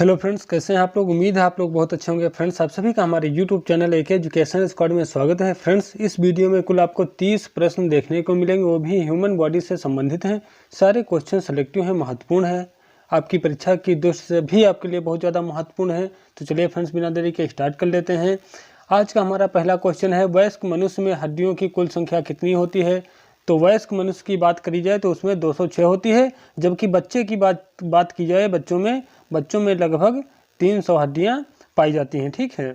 Hello friends, कैसे हैं आप लोग। उम्मीद है आप लोग बहुत अच्छे होंगे। फ्रेंड्स, आप सभी का हमारे यूट्यूब चैनल एक एजुकेशन स्क्वाड में स्वागत है। फ्रेंड्स, इस वीडियो में कुल आपको 30 प्रश्न देखने को मिलेंगे, वो भी ह्यूमन बॉडी से संबंधित हैं। सारे क्वेश्चन सेलेक्टिव हैं, महत्वपूर्ण है, आपकी परीक्षा की दृष्टि से भी आपके लिए बहुत ज़्यादा महत्वपूर्ण है। तो चलिए फ्रेंड्स, बिना देरी के स्टार्ट कर लेते हैं। आज का हमारा पहला क्वेश्चन है, वयस्क मनुष्य में हड्डियों की कुल संख्या कितनी होती है। तो वयस्क मनुष्य की बात करी जाए तो उसमें 206 होती है, जबकि बच्चे की बात की जाए बच्चों में लगभग 300 हड्डियां पाई जाती हैं। ठीक है।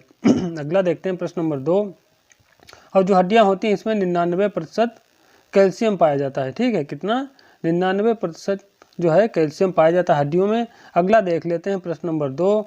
अगला देखते हैं प्रश्न नंबर 2। और जो हड्डियां होती हैं इसमें 99% कैल्शियम पाया जाता है। ठीक है, कितना? 99% जो है कैल्शियम पाया जाता है हड्डियों में। अगला देख लेते हैं प्रश्न नंबर 2।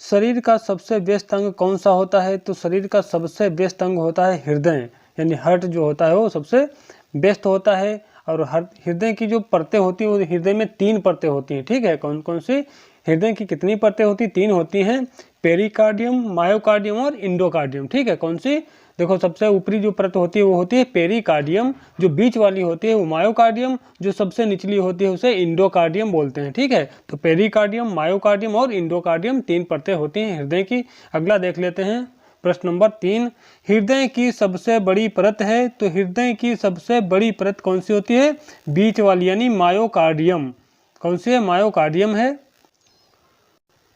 शरीर का सबसे व्यस्त अंग कौन सा होता है। तो शरीर का सबसे व्यस्त अंग होता है हृदय, यानी हार्ट जो होता है वो सबसे व्यस्त होता है। और हृदय की जो परतें होती हैं वो हृदय में 3 परतें होती हैं। ठीक है, कौन कौन सी? हृदय की कितनी परतें होती? 3 होती हैं, पेरिकार्डियम, मायोकार्डियम और इंडोकार्डियम। ठीक है, कौन सी? देखो, सबसे ऊपरी जो परत होती है वो होती है पेरिकार्डियम, जो बीच वाली होती है वो मायोकार्डियम, जो सबसे निचली होती है उसे इंडोकार्डियम बोलते हैं। ठीक है, तो पेरिकार्डियम, मायोकार्डियम और इंडोकार्डियम 3 परतें होती हैं हृदय की। अगला देख लेते हैं प्रश्न नंबर 3। हृदय की सबसे बड़ी परत है, तो हृदय की सबसे बड़ी परत कौन सी होती है? बीच वाली, यानी मायोकार्डियम। कौन सी है? मायोकार्डियम है।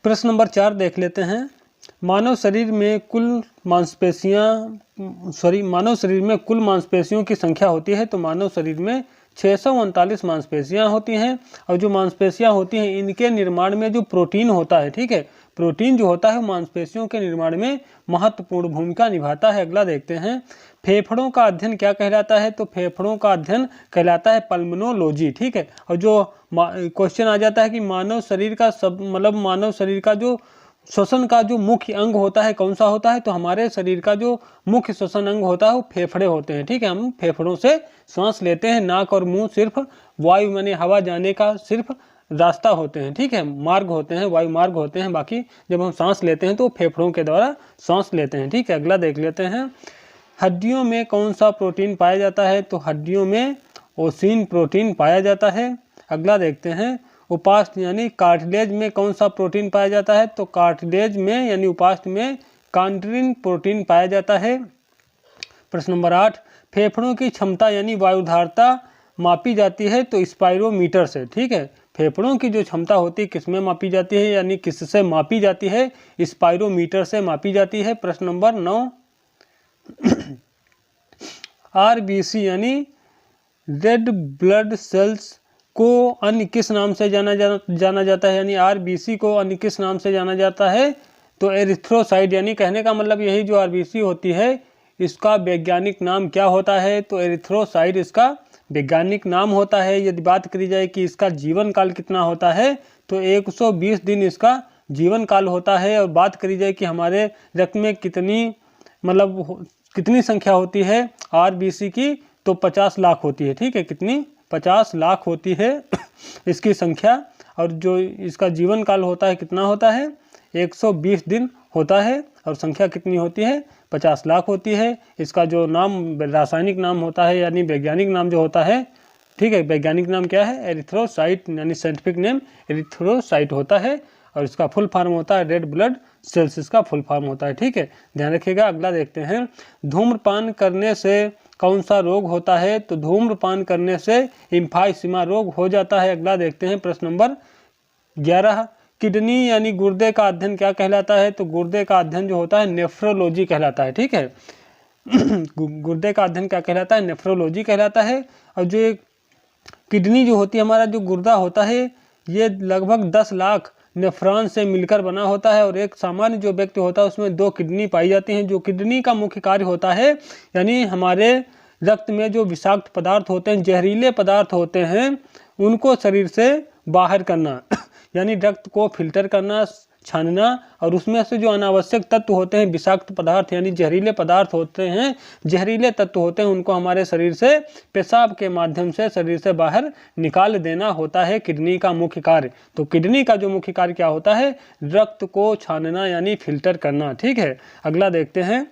प्रश्न नंबर 4 देख लेते हैं। मानव शरीर में कुल मांसपेशियों की संख्या होती है। तो मानव शरीर में 639 मांसपेशियां होती हैं। और जो मांसपेशियां होती हैं इनके निर्माण में जो प्रोटीन होता है, ठीक है, प्रोटीन जो होता है मांसपेशियों के निर्माण में महत्वपूर्ण भूमिका निभाता है। अगला देखते हैं, फेफड़ों का अध्ययन क्या कहलाता है। तो फेफड़ों का अध्ययन कहलाता है पल्मोनोलॉजी। ठीक है, और जो क्वेश्चन आ जाता है कि मानव शरीर का जो श्वसन का जो मुख्य अंग होता है कौन सा होता है। तो हमारे शरीर का जो मुख्य श्वसन अंग होता है वो फेफड़े होते हैं। ठीक है, हम फेफड़ों से सांस लेते हैं। नाक और मुंह सिर्फ वायु माने हवा जाने का सिर्फ रास्ता होते हैं। ठीक है, मार्ग होते हैं, वायु मार्ग होते हैं। बाकी जब हम सांस लेते हैं तो फेफड़ों के द्वारा सांस लेते हैं। ठीक है, अगला देख लेते हैं, हड्डियों में कौन सा प्रोटीन पाया जाता है। तो हड्डियों में ओसिन प्रोटीन पाया जाता है। अगला देखते हैं, उपास्थि यानी कार्टिलेज में कौन सा प्रोटीन पाया जाता है। तो कार्टिलेज में यानी उपास्थि में कांट्रिन प्रोटीन पाया जाता है। प्रश्न नंबर 8, फेफड़ों की क्षमता यानी वायुधारता मापी जाती है। तो स्पाइरोमीटर से। ठीक है, फेफड़ों की जो क्षमता होती है किसमें मापी जाती है, यानी किससे मापी जाती है? स्पाइरोमीटर से मापी जाती है। प्रश्न नंबर 9, आरबीसी यानी रेड ब्लड सेल्स को अन्य किस नाम से जाना जाता है, यानी आरबीसी को अन्य किस नाम से जाना जाता है। तो एरिथ्रोसाइट, यानी कहने का मतलब यही, जो आरबीसी होती है इसका वैज्ञानिक नाम क्या होता है। तो एरिथ्रोसाइट इसका वैज्ञानिक नाम होता है। यदि बात करी जाए कि इसका जीवन काल कितना होता है, तो 120 दिन इसका जीवन काल होता है। और बात करी जाए कि हमारे रक्त में कितनी संख्या होती है आरबीसी की, तो 50 लाख होती है। ठीक है, कितनी? 50 लाख होती है इसकी संख्या। और जो इसका जीवन काल होता है कितना होता है? 120 दिन होता है। और संख्या कितनी होती है? 50 लाख होती है। इसका जो नाम रासायनिक नाम होता है यानी वैज्ञानिक नाम जो होता है, ठीक है, वैज्ञानिक नाम क्या है? एरिथ्रोसाइट, यानी साइंटिफिक नेम एरिथ्रोसाइट होता है। और इसका फुल फॉर्म होता है रेड ब्लड सेल्स, इसका फुल फॉर्म होता है। ठीक है, ध्यान रखिएगा। अगला देखते हैं, धूम्रपान करने से कौन सा रोग होता है। तो धूम्रपान करने से एम्फाइसीमा रोग हो जाता है। अगला देखते हैं प्रश्न नंबर 11, किडनी यानी गुर्दे का अध्ययन क्या कहलाता है। तो गुर्दे का अध्ययन जो होता है नेफ्रोलॉजी कहलाता है। ठीक है, गुर्दे का अध्ययन क्या कहलाता है? नेफ्रोलॉजी कहलाता है। और जो किडनी जो होती है, हमारा जो गुर्दा होता है, ये लगभग 10 लाख नेफ्रॉन से मिलकर बना होता है। और एक सामान्य जो व्यक्ति होता है उसमें 2 किडनी पाई जाती हैं। जो किडनी का मुख्य कार्य होता है, यानी हमारे रक्त में जो विषाक्त पदार्थ होते हैं, जहरीले पदार्थ होते हैं, उनको शरीर से बाहर करना यानी रक्त को फिल्टर करना, छानना। और उसमें से जो अनावश्यक तत्व होते हैं, विषाक्त पदार्थ यानी जहरीले पदार्थ होते हैं, जहरीले तत्व होते हैं, उनको हमारे शरीर से पेशाब के माध्यम से शरीर से बाहर निकाल देना होता है किडनी का मुख्य कार्य। तो किडनी का जो मुख्य कार्य क्या होता है? रक्त को छानना यानी फिल्टर करना। ठीक है, अगला देखते हैं।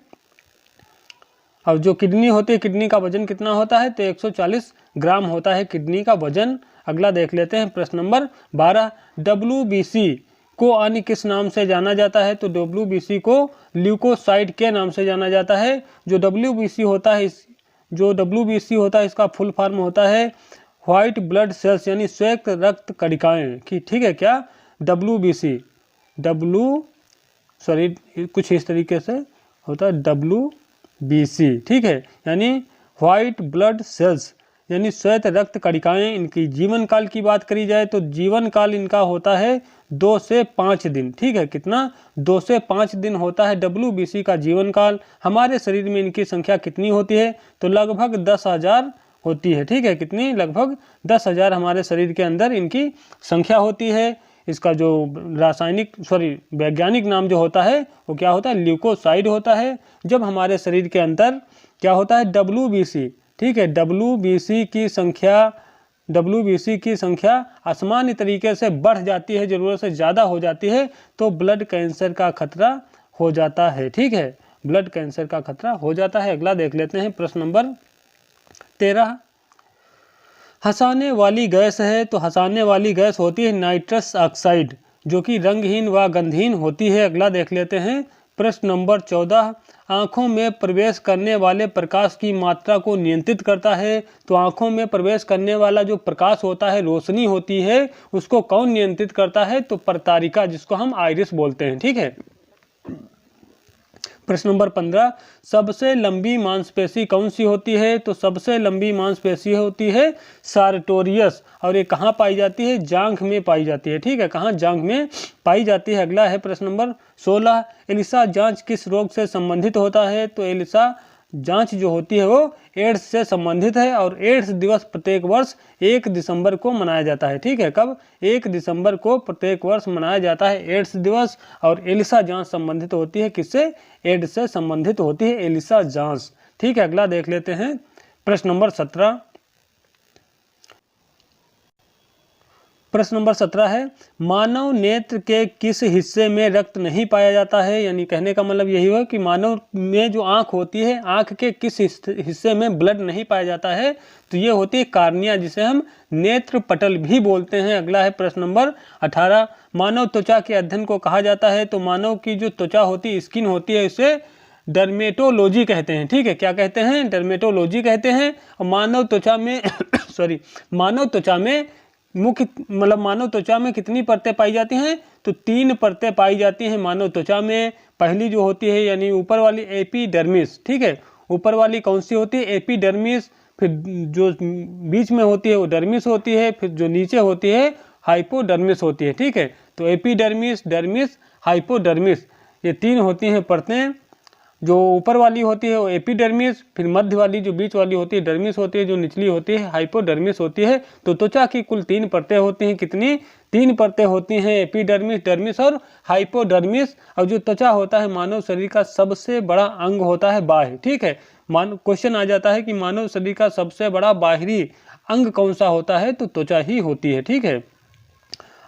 अब जो किडनी होती है, किडनी का वजन कितना होता है? तो 140 ग्राम होता है किडनी का वजन। अगला देख लेते हैं प्रश्न नंबर 12, WBC को अन्य किस नाम से जाना जाता है? तो WBC को ल्यूकोसाइट के नाम से जाना जाता है। जो WBC होता है इसका फुल फॉर्म होता है व्हाइट ब्लड सेल्स यानी श्वेत रक्त कणिकाएं की, ठीक है। क्या WBC कुछ इस तरीके से होता है WBC, ठीक है, यानी व्हाइट ब्लड सेल्स यानी श्वेत रक्त कणिकाएं। इनकी जीवन काल की बात करी जाए तो जीवन काल इनका होता है 2 से 5 दिन, ठीक है। कितना? 2 से 5 दिन होता है WBC का जीवन काल। हमारे शरीर में इनकी संख्या कितनी होती है? तो लगभग 10,000 होती है, ठीक है। कितनी? लगभग 10,000 हमारे शरीर के अंदर इनकी संख्या होती है। इसका जो वैज्ञानिक नाम जो होता है वो क्या होता है? ल्यूकोसाइड होता है। जब हमारे शरीर के अंदर क्या होता है? WBC, ठीक है, WBC की संख्या असामान्य तरीके से बढ़ जाती है, जरूरत से ज़्यादा हो जाती है, तो ब्लड कैंसर का खतरा हो जाता है, ठीक है। ब्लड कैंसर का खतरा हो जाता है। अगला देख लेते हैं प्रश्न नंबर 13। हंसाने वाली गैस है, तो हंसाने वाली गैस होती है नाइट्रस ऑक्साइड, जो कि रंगहीन व गंधहीन होती है। अगला देख लेते हैं प्रश्न नंबर 14। आँखों में प्रवेश करने वाले प्रकाश की मात्रा को नियंत्रित करता है, तो आँखों में प्रवेश करने वाला जो प्रकाश होता है, रोशनी होती है, उसको कौन नियंत्रित करता है? तो प्रतारिका, जिसको हम आइरिस बोलते हैं, ठीक है। प्रश्न नंबर 15। सबसे लंबी मांसपेशी कौन सी होती है? तो सबसे लंबी मांसपेशी होती है सार्टोरियस, और ये कहाँ पाई जाती है? जांघ में पाई जाती है, ठीक है। कहाँ? जांघ में पाई जाती है। अगला है प्रश्न नंबर 16। एलिसा जांच किस रोग से संबंधित होता है? तो एलिसा जांच जो होती है वो एड्स से संबंधित है, और एड्स दिवस प्रत्येक वर्ष 1 दिसंबर को मनाया जाता है, ठीक है। कब? 1 दिसंबर को प्रत्येक वर्ष मनाया जाता है एड्स दिवस। और एलिसा जांच संबंधित होती है किससे? एड्स से संबंधित होती है एलिसा जांच, ठीक है। अगला देख लेते हैं प्रश्न नंबर 17। प्रश्न नंबर 17 है मानव नेत्र के किस हिस्से में रक्त नहीं पाया जाता है? यानी कहने का मतलब यही है कि मानव में जो आँख होती है, आँख के किस हिस्से में ब्लड नहीं पाया जाता है? तो ये होती है कार्निया, जिसे हम नेत्र पटल भी बोलते हैं। अगला है प्रश्न नंबर 18। मानव त्वचा के अध्ययन को कहा जाता है, तो मानव की जो त्वचा होती है, स्किन होती है, इसे डर्मेटोलॉजी कहते हैं, ठीक है। क्या कहते हैं? डर्मेटोलॉजी कहते हैं। और मानव त्वचा में मानव त्वचा में कितनी परतें पाई जाती हैं? तो 3 परतें पाई जाती हैं मानव त्वचा में। पहली जो होती है यानी ऊपर वाली एपिडर्मिस, ठीक है। ऊपर वाली कौन सी होती है? एपिडर्मिस। फिर जो बीच में होती है वो डर्मिस होती है, फिर जो नीचे होती है हाइपोडर्मिस होती है, ठीक है। तो एपिडर्मिस, डर्मिस, हाइपोडर्मिस, ये 3 होती हैं परतें। जो ऊपर वाली होती है वो एपिडर्मिस, फिर मध्य वाली जो बीच वाली होती है डर्मिस होती है, जो निचली होती है हाइपोडर्मिस होती है। तो त्वचा की कुल 3 परतें होती हैं। कितनी? 3 परतें होती हैं, एपिडर्मिस, डर्मिस और हाइपोडर्मिस। और जो त्वचा होता है मानव शरीर का सबसे बड़ा अंग होता है बाह्य, ठीक है। क्वेश्चन आ जाता है कि मानव शरीर का सबसे बड़ा बाहरी अंग कौन सा होता है? तो त्वचा ही होती है, ठीक है।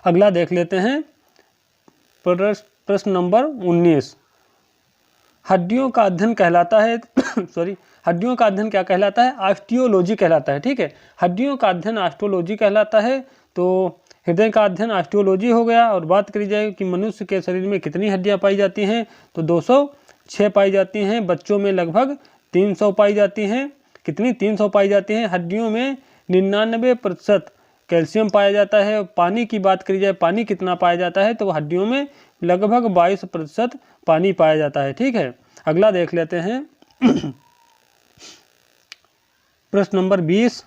अगला देख लेते हैं प्रश्न नंबर 19। हड्डियों का अध्ययन कहलाता है हड्डियों का अध्ययन क्या कहलाता है? ऑस्टियोलॉजी कहलाता है, ठीक है। हड्डियों का अध्ययन ऑस्टियोलॉजी कहलाता है। तो हृदय का अध्ययन ऑस्टियोलॉजी हो गया। और बात करी जाए कि मनुष्य के शरीर में कितनी हड्डियां पाई जाती हैं, तो 206 पाई जाती हैं। बच्चों में लगभग 300 पाई जाती हैं। कितनी? 300 पाई जाती हैं। हड्डियों में 99% कैल्शियम पाया जाता है। पानी की बात करी जाए, पानी कितना पाया जाता है? तो हड्डियों में लगभग 22% पानी पाया जाता है, ठीक है। अगला देख लेते हैं प्रश्न नंबर 20।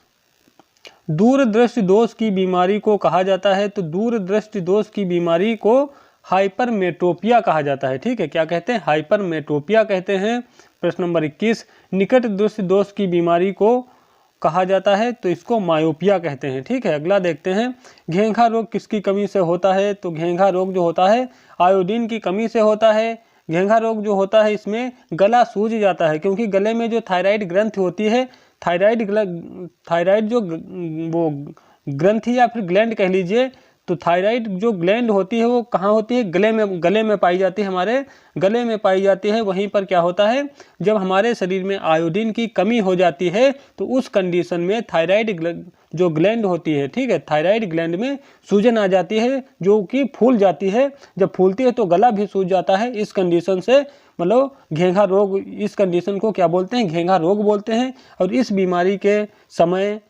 दूरदृष्टि दोष की बीमारी को कहा जाता है, तो दूरदृष्टि दोष की बीमारी को हाइपरमेट्रोपिया कहा जाता है, ठीक है। क्या कहते हैं? हाइपरमेट्रोपिया कहते हैं। प्रश्न नंबर 21। निकट दृष्टि दोष की बीमारी को कहा जाता है, तो इसको मायोपिया कहते हैं, ठीक है। अगला देखते हैं घेंघा रोग किसकी कमी से होता है? तो घेंघा रोग जो होता है आयोडीन की कमी से होता है। घेंघा रोग जो होता है इसमें गला सूज जाता है, क्योंकि गले में जो थायराइड ग्रंथि होती है, थायराइड जो वो ग्रंथि या फिर ग्लैंड कह लीजिए, तो थायराइड जो ग्लैंड होती है वो कहाँ होती है, गले में पाई जाती है, हमारे गले में पाई जाती है। वहीं पर क्या होता है, जब हमारे शरीर में आयोडीन की कमी हो जाती है तो उस कंडीशन में थायराइड जो ग्लैंड होती है, ठीक है, थायराइड ग्लैंड में सूजन आ जाती है जो कि फूल जाती है। जब फूलती है तो गला भी सूज जाता है। इस कंडीशन से मतलब घेंघा रोग, इस कंडीशन को क्या बोलते हैं, घेंघा रोग बोलते हैं। और इस बीमारी के समय,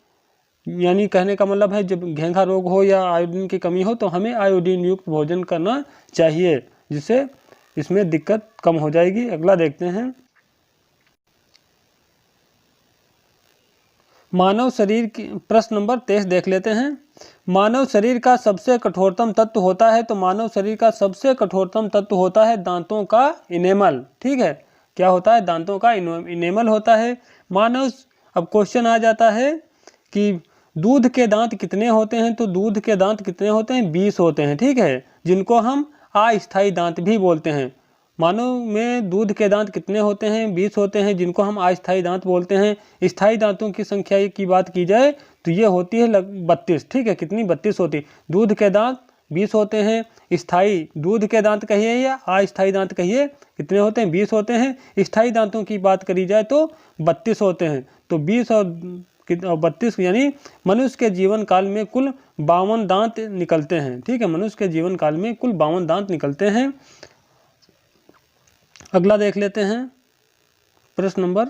यानी कहने का मतलब है जब घेंघा रोग हो या आयोडीन की कमी हो तो हमें आयोडीन युक्त भोजन करना चाहिए, जिससे इसमें दिक्कत कम हो जाएगी। अगला देखते हैं, मानव शरीर की, प्रश्न नंबर 23 देख लेते हैं। मानव शरीर का सबसे कठोरतम तत्व होता है, तो मानव शरीर का सबसे कठोरतम तत्व होता है दांतों का इनेमल, ठीक है, क्या होता है, दांतों का इनेमल होता है। मानव, अब क्वेश्चन आ जाता है कि दूध के दांत कितने होते हैं, तो दूध के दांत कितने होते हैं, 20 होते हैं, ठीक है, जिनको हम अस्थायी दांत भी बोलते हैं। मानव में दूध के दांत कितने होते हैं, 20 होते हैं, जिनको हम अस्थायी दांत बोलते हैं। स्थायी दांतों की संख्या की बात की जाए तो ये होती है 32, ठीक है, कितनी, 32 होती। दूध के दांत 20 होते हैं, स्थायी दूध के दांत कहिए या अस्थायी दांत कहिए, कितने होते हैं, 20 होते हैं। स्थायी दांतों की बात करी जाए तो 32 होते हैं। तो 20 और 32 यानी मनुष्य के जीवन काल में कुल 52 दांत निकलते हैं, ठीक है, मनुष्य के जीवन काल में कुल 52 दांत निकलते हैं। अगला देख लेते हैं, प्रश्न नंबर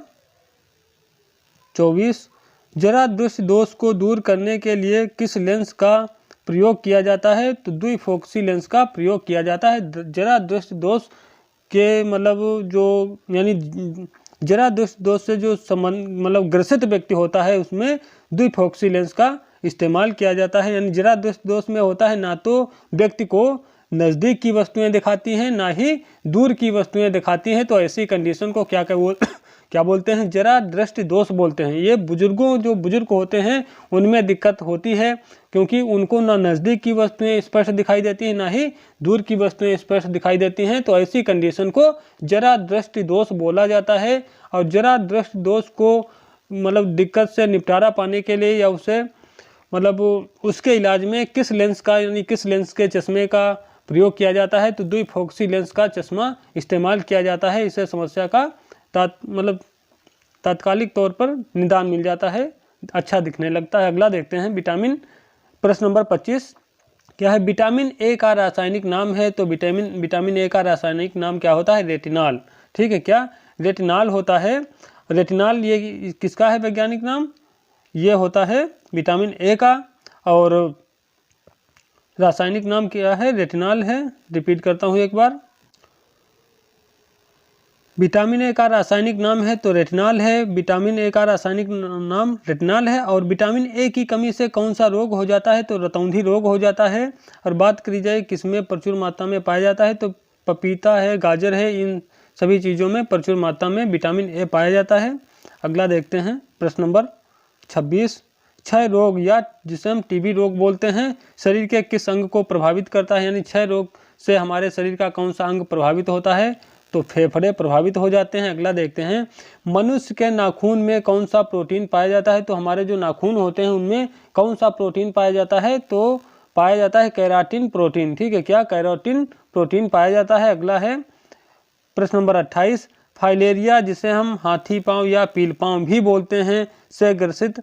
24, जरा दृष्टि दोष को दूर करने के लिए किस लेंस का प्रयोग किया जाता है, तो द्विफोकसी लेंस का प्रयोग किया जाता है। जरा दृष्टि दोष के मतलब जो, यानी जरा दृष्टि दोष से जो संबंध मतलब ग्रसित व्यक्ति होता है उसमें द्विफोकसी लेंस का इस्तेमाल किया जाता है। यानी जरा दृष्टि दोष में होता है ना तो व्यक्ति को नज़दीक की वस्तुएं दिखाती हैं ना ही दूर की वस्तुएं दिखाती हैं, तो ऐसी कंडीशन को क्या बोलते हैं, जरा दृष्टि दोष बोलते हैं। ये जो बुजुर्ग होते हैं उनमें दिक्कत होती है, क्योंकि उनको ना नज़दीक की वस्तुएं स्पष्ट दिखाई देती हैं ना ही दूर की वस्तुएं स्पष्ट दिखाई देती हैं, तो ऐसी कंडीशन को जरा दृष्टि दोष बोला जाता है। और जरा दृष्टि दोष को मतलब दिक्कत से निपटारा पाने के लिए या उसे मतलब उसके इलाज में किस लेंस का, यानी किस लेंस के चश्मे का प्रयोग किया जाता है, तो द्विफोकसी लेंस का चश्मा इस्तेमाल किया जाता है। इससे समस्या का तात्कालिक तौर पर निदान मिल जाता है, अच्छा दिखने लगता है। अगला देखते हैं, विटामिन, प्रश्न नंबर 25, क्या है, विटामिन ए का रासायनिक नाम है, तो विटामिन ए का रासायनिक नाम क्या होता है, रेटिनॉल, ठीक है, क्या रेटिनॉल होता है। रेटिनॉल ये किसका है वैज्ञानिक नाम, ये होता है विटामिन ए का, और रासायनिक नाम क्या है, रेटिनॉल है। रिपीट करता हूँ एक बार, विटामिन ए का रासायनिक नाम है तो रेटिनॉल है, विटामिन ए का रासायनिक नाम रेटिनॉल है। और विटामिन ए की कमी से कौन सा रोग हो जाता है, तो रतौंधी रोग हो जाता है। और बात करी जाए किसमें प्रचुर मात्रा में पाया जाता है, तो पपीता है, गाजर है, इन सभी चीज़ों में प्रचुर मात्रा में विटामिन ए पाया जाता है। अगला देखते हैं, प्रश्न नंबर 26, क्षय रोग या जिसे हम टीबी रोग बोलते हैं शरीर के किस अंग को प्रभावित करता है, यानी क्षय रोग से हमारे शरीर का कौन सा अंग प्रभावित होता है, तो फेफड़े प्रभावित हो जाते हैं। अगला देखते हैं, मनुष्य के नाखून में कौन सा प्रोटीन पाया जाता है, तो हमारे जो नाखून होते हैं उनमें कौन सा प्रोटीन पाया जाता है, तो पाया जाता है केराटिन प्रोटीन, ठीक है, क्या केराटिन प्रोटीन पाया जाता है। अगला है प्रश्न नंबर 28, फाइलेरिया जिसे हम हाथी पांव या पील पांव भी बोलते हैं से ग्रसित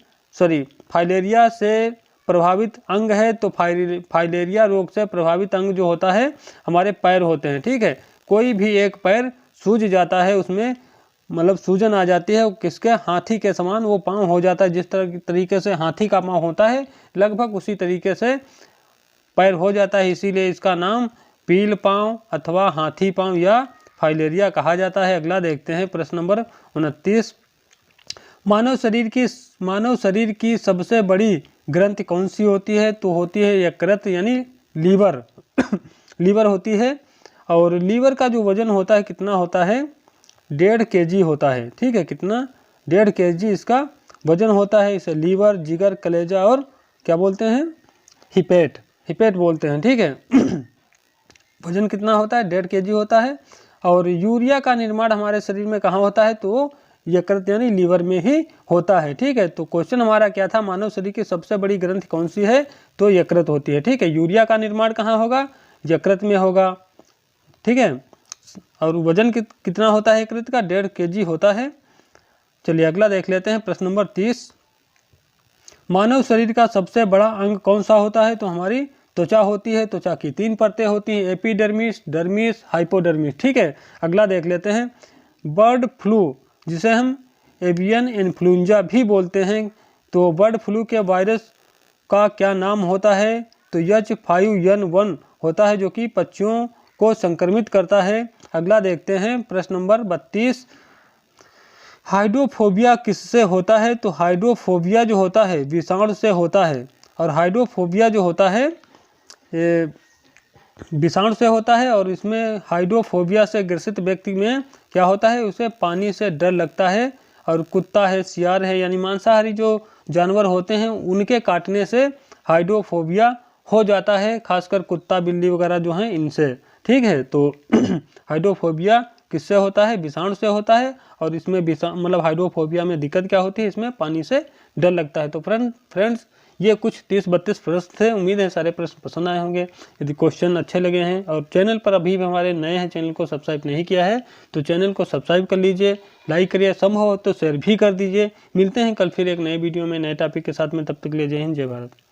फाइलेरिया से प्रभावित अंग है, तो फाइलेरिया रोग से प्रभावित अंग जो होता है हमारे पैर होते हैं, ठीक है, कोई भी एक पैर सूज जाता है, उसमें मतलब सूजन आ जाती है, किसके, हाथी के समान वो पांव हो जाता है। जिस तरीके से हाथी का पांव होता है लगभग उसी तरीके से पैर हो जाता है, इसीलिए इसका नाम पील पांव अथवा हाथी पांव या फाइलेरिया कहा जाता है। अगला देखते हैं, प्रश्न नंबर 29, मानव शरीर की सबसे बड़ी ग्रंथि कौन सी होती है, तो होती है यकृत यानी लीवर लीवर होती है। और लीवर का जो वजन होता है कितना होता है, 1.5 kg होता है, ठीक है, कितना, 1.5 kg इसका वजन होता है। इसे लीवर, जिगर, कलेजा और क्या बोलते हैं, हिपेट बोलते हैं, ठीक है वजन कितना होता है, 1.5 kg होता है। और यूरिया का निर्माण हमारे शरीर में कहाँ होता है, तो यकृत यानी लीवर में ही होता है। ठीक है, तो क्वेश्चन हमारा क्या था, मानव शरीर की सबसे बड़ी ग्रंथि कौन सी है, तो यकृत होती है। ठीक है, यूरिया का निर्माण कहाँ होगा, यकृत में होगा। ठीक है, और वजन कितना होता है यकृत का, 1.5 kg होता है। चलिए अगला देख लेते हैं, प्रश्न नंबर 30। मानव शरीर का सबसे बड़ा अंग कौन सा होता है, तो हमारी त्वचा होती है। त्वचा की 3 परतें होती हैं, एपिडर्मिस, डर्मिस, हाइपोडर्मिस। ठीक है, अगला देख लेते हैं, बर्ड फ्लू जिसे हम एवियन इन्फ्लुएंजा भी बोलते हैं, तो बर्ड फ्लू के वायरस का क्या नाम होता है, तो H5N1 होता है, जो कि पक्षियों को संक्रमित करता है। अगला देखते हैं, प्रश्न नंबर 32। हाइड्रोफोबिया किससे होता है, तो हाइड्रोफोबिया जो होता है विषाणु से होता है। और हाइड्रोफोबिया जो होता है ये विषाणु से होता है, और इसमें हाइड्रोफोबिया से ग्रसित व्यक्ति में क्या होता है, उसे पानी से डर लगता है। और कुत्ता है, सियार है, यानी मांसाहारी जो जानवर होते हैं उनके काटने से हाइड्रोफोबिया हो जाता है, खासकर कुत्ता बिल्ली वगैरह जो हैं इनसे। ठीक है, तो हाइड्रोफोबिया किससे होता है, विषाणु से होता है। और इसमें मतलब हाइड्रोफोबिया में दिक्कत क्या होती है, इसमें पानी से डर लगता है। तो फ्रेंड्स ये कुछ 30-32 प्रश्न थे। उम्मीद है सारे प्रश्न पसंद आए होंगे। यदि क्वेश्चन अच्छे लगे हैं और चैनल पर अभी भी हमारे नए हैं, चैनल को सब्सक्राइब नहीं किया है तो चैनल को सब्सक्राइब कर लीजिए, लाइक करिए, संभव हो तो शेयर भी कर दीजिए। मिलते हैं कल फिर एक नए वीडियो में नए टॉपिक के साथ में, तब तक के लिए जय हिंद, जय भारत।